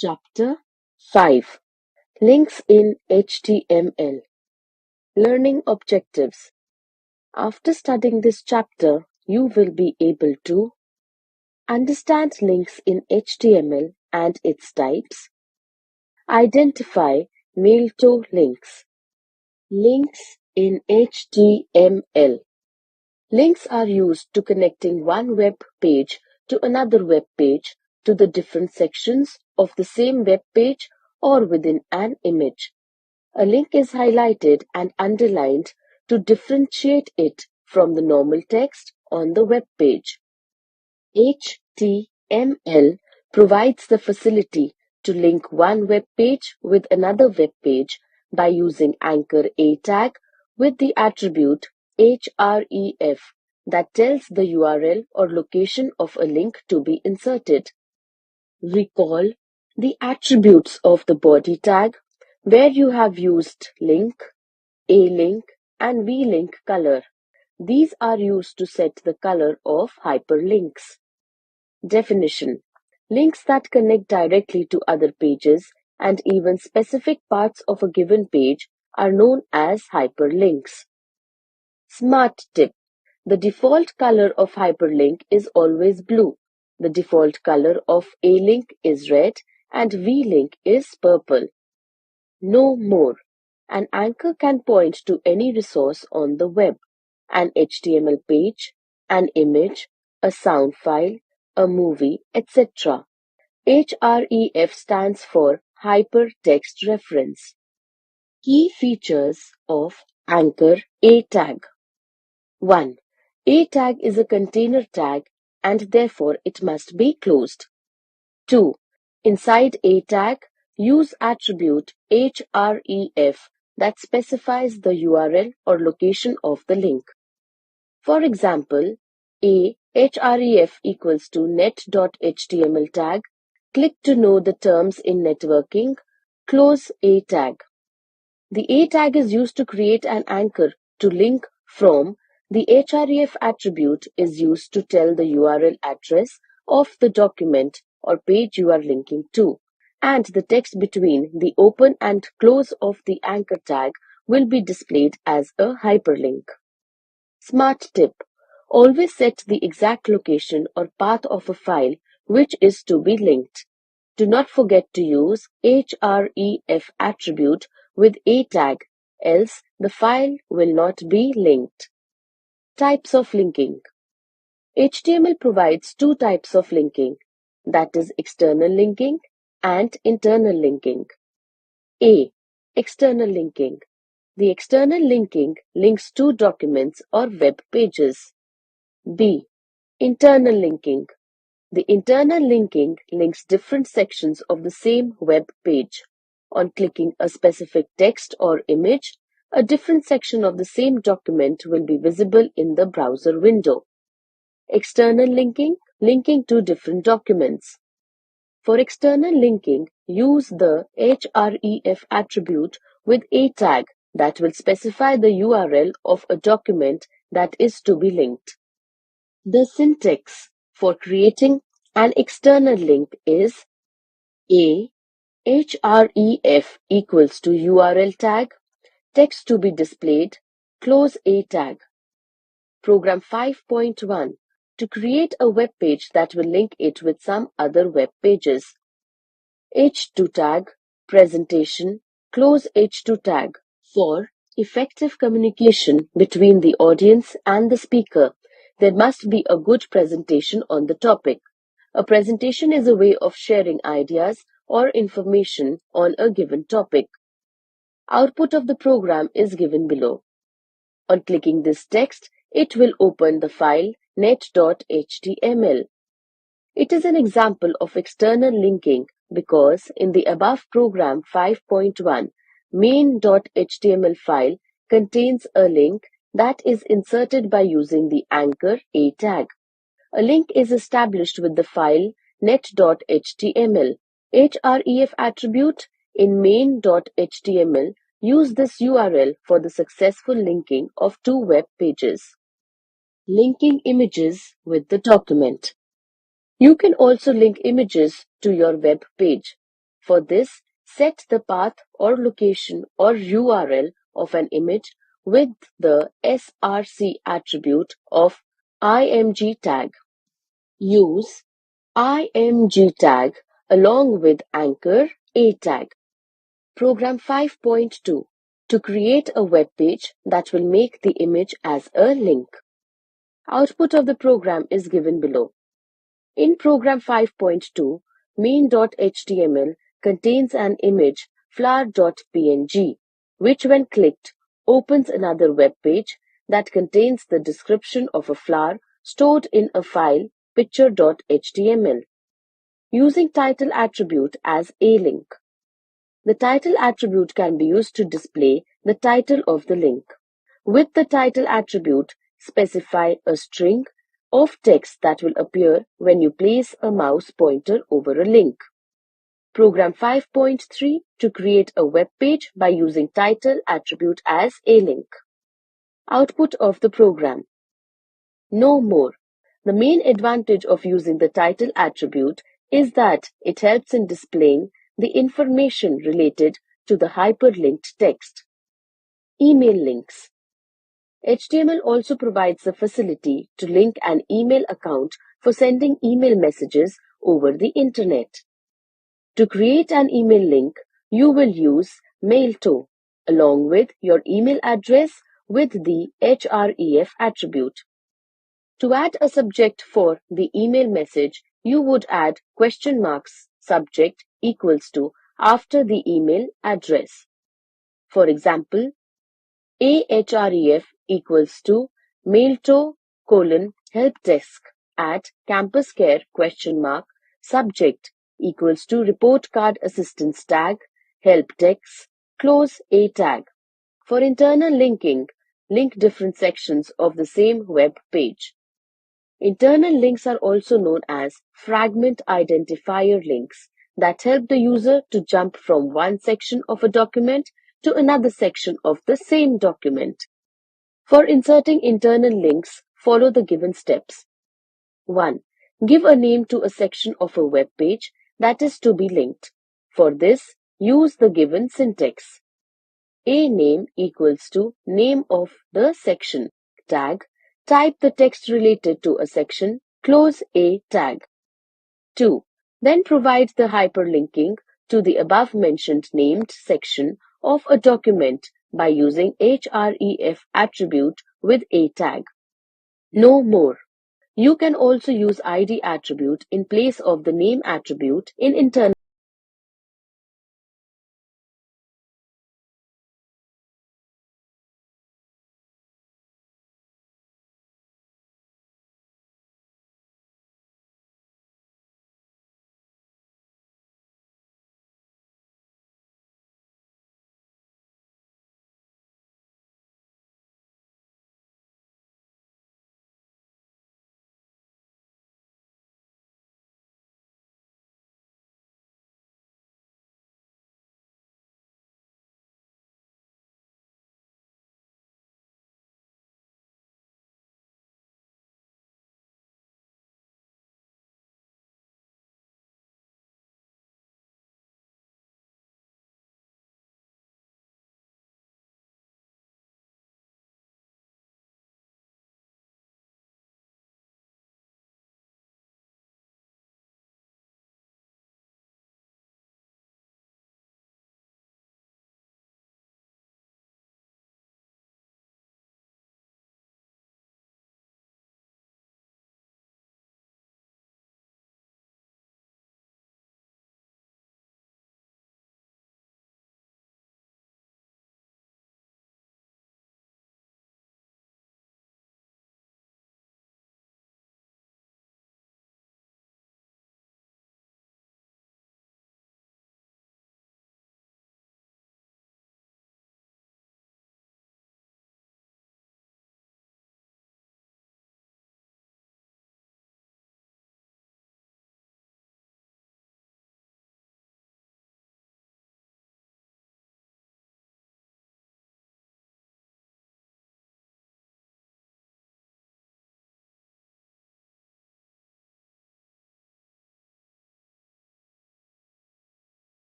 Chapter 5 Links in HTML Learning Objectives. After studying this chapter, you will be able to understand links in HTML and its types, identify Mailto links. Links in HTML. Links are used to connecting one web page to another web page, to the different sections of the same web page, or within an image. A link is highlighted and underlined to differentiate it from the normal text on the web page. HTML provides the facility to link one web page with another web page by using anchor A tag with the attribute href that tells the URL or location of a link to be inserted. Recall the attributes of the body tag where you have used link, A-link, and V-link color. These are used to set the color of hyperlinks. Definition: links that connect directly to other pages and even specific parts of a given page are known as hyperlinks. Smart tip: the default color of hyperlink is always blue. The default color of A-link is red and V-link is purple. Know more. An anchor can point to any resource on the web: an HTML page, an image, a sound file, a movie, etc. href stands for Hypertext Reference. Key features of anchor A tag. 1. A tag is a container tag and therefore it must be closed. 2. Inside A tag, use attribute href that specifies the URL or location of the link. For example, a href equals to net.html tag. Click to know the terms in networking. Close A tag. The A tag is used to create an anchor to link from. The href attribute is used to tell the URL address of the document or page you are linking to, and the text between the open and close of the anchor tag will be displayed as a hyperlink. Smart tip: always set the exact location or path of a file which is to be linked. Do not forget to use href attribute with A tag, else the file will not be linked. Types of linking. HTML provides two types of linking, that is external linking and internal linking. A. External linking. The external linking links two documents or web pages. B. Internal linking. The internal linking links different sections of the same web page. On clicking a specific text or image, a different section of the same document will be visible in the browser window. External linking, linking to different documents. For external linking, use the href attribute with A tag that will specify the URL of a document that is to be linked. The syntax for creating an external link is A. href equals to URL tag, text to be displayed, close A tag. Program 5.1 to create a web page that will link it with some other web pages. H2 tag, presentation, close H2 tag. For effective communication between the audience and the speaker, there must be a good presentation on the topic. A presentation is a way of sharing ideas or information on a given topic. Output of the program is given below. On clicking this text, it will open the file net.html. It is an example of external linking because in the above program 5.1, main.html file contains a link that is inserted by using the anchor A tag. A link is established with the file net.html. href attribute in main.html use this URL for the successful linking of two web pages. Linking images with the document. You can also link images to your web page. For this, set the path or location or URL of an image with the src attribute of img tag. Use img tag along with anchor a tag. Program 5.2 to create a web page that will make the image as a link. Output of the program is given below. In program 5.2, main.html contains an image flower.png, which when clicked opens another web page that contains the description of a flower stored in a file picture.html. Using title attribute as a link. The title attribute can be used to display the title of the link. With the title attribute, specify a string of text that will appear when you place a mouse pointer over a link. Program 5.3 to create a web page by using title attribute as a link. Output of the program. No more. The main advantage of using the title attribute is that it helps in displaying the information related to the hyperlinked text. Email links. HTML also provides the facility to link an email account for sending email messages over the internet. To create an email link, you will use Mailto along with your email address with the href attribute. To add a subject for the email message, you would add question marks subject equals to after the email address. For example, ahref equals to mailto : helpdesk at campuscare ? Subject equals to report card assistance tag helpdesk close a tag. For internal linking, link different sections of the same web page. Internal links are also known as fragment identifier links that help the user to jump from one section of a document to another section of the same document. For inserting internal links, follow the given steps. 1. Give a name to a section of a web page that is to be linked. For this, use the given syntax. A name equals to name of the section. Tag. Type the text related to a section. Close a tag. 2. Then provide the hyperlinking to the above mentioned named section of a document by using href attribute with a tag. No more. You can also use id attribute in place of the name attribute in internal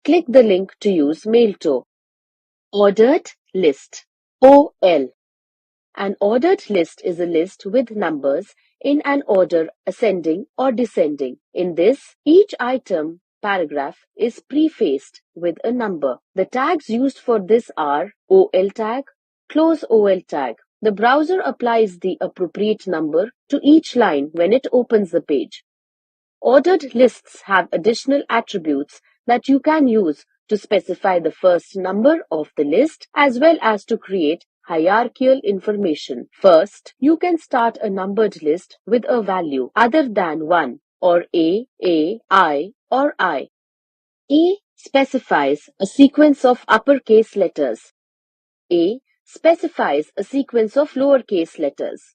Click the link to use Mailto. Ordered list. OL. An ordered list is a list with numbers in an order ascending or descending. In this, each item paragraph is prefaced with a number. The tags used for this are OL tag, close OL tag. The browser applies the appropriate number to each line when it opens the page. Ordered lists have additional attributes that you can use to specify the first number of the list as well as to create hierarchical information. First, you can start a numbered list with a value other than 1 or I, or I. A specifies a sequence of uppercase letters. A specifies a sequence of lowercase letters.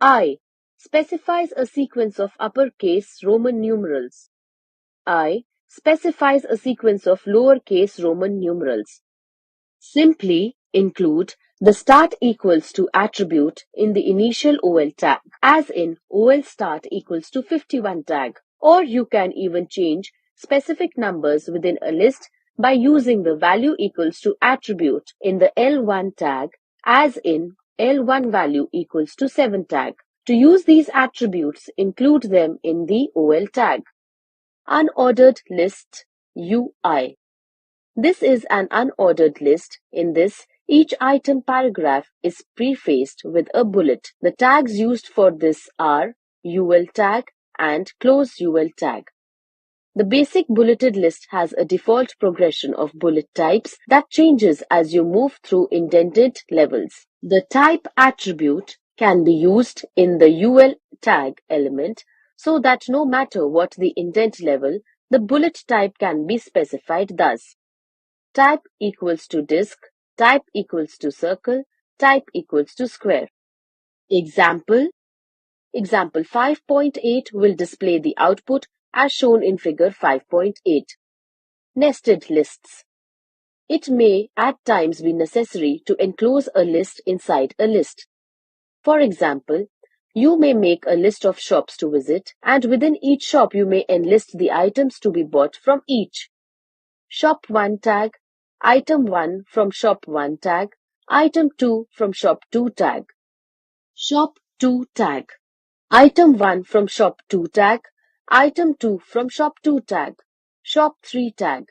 I specifies a sequence of uppercase Roman numerals. I specifies a sequence of lowercase Roman numerals. Simply include the start equals to attribute in the initial OL tag, as in OL start equals to 51 tag, or you can even change specific numbers within a list by using the value equals to attribute in the L1 tag, as in L1 value equals to 7 tag. To use these attributes, include them in the OL tag. Unordered list UI. This is an unordered list. In this, each item paragraph is prefaced with a bullet. The tags used for this are UL tag and close UL tag. The basic bulleted list has a default progression of bullet types that changes as you move through indented levels. The type attribute can be used in the UL tag element so that no matter what the indent level, the bullet type can be specified thus: type equals to disk, type equals to circle, type equals to square. Example 5.8 will display the output as shown in figure 5.8. Nested lists. It may at times be necessary to enclose a list inside a list. For example, you may make a list of shops to visit, and within each shop you may enlist the items to be bought from each. Shop 1 tag, item 1 from shop 1 tag, item 2 from shop 2 tag. Shop 2 tag. Item 1 from shop 2 tag, item 2 from shop 2 tag, shop 3 tag.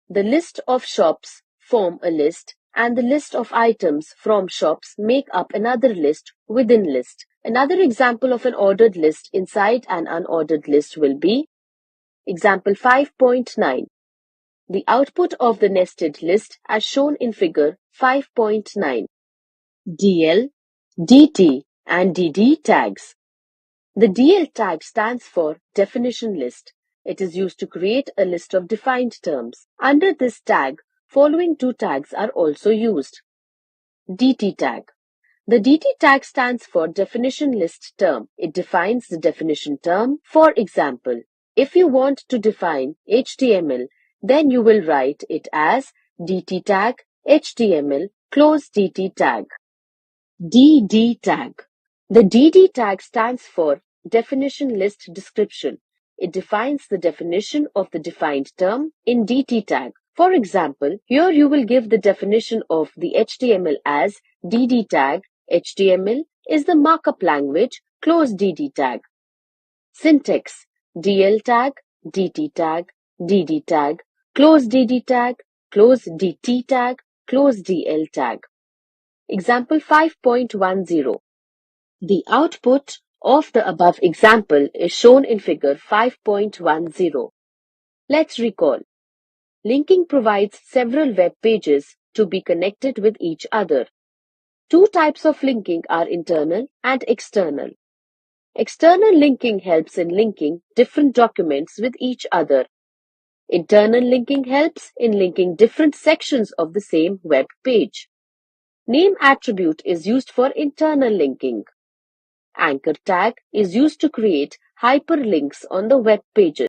The list of shops form a list, and the list of items from shops make up another list within list. Another example of an ordered list inside an unordered list will be example 5.9. The output of the nested list as shown in figure 5.9. DL, DT, and DD tags. The DL tag stands for definition list. It is used to create a list of defined terms. Under this tag, following two tags are also used. DT tag. The DT tag stands for definition list term. It defines the definition term. For example, if you want to define HTML, then you will write it as DT tag HTML close DT tag. DD tag. The DD tag stands for definition list description. It defines the definition of the defined term in DT tag. For example, here you will give the definition of the HTML as DD tag. HTML is the markup language, close DD tag. Syntax: DL tag, DT tag, DD tag, close DD tag, close DT tag, close DL tag. Example 5.10. The output of the above example is shown in figure 5.10. Let's recall. Linking provides several web pages to be connected with each other. Two types of linking are internal and external. External linking helps in linking different documents with each other. Internal linking helps in linking different sections of the same web page. Name attribute is used for internal linking. Anchor tag is used to create hyperlinks on the web pages.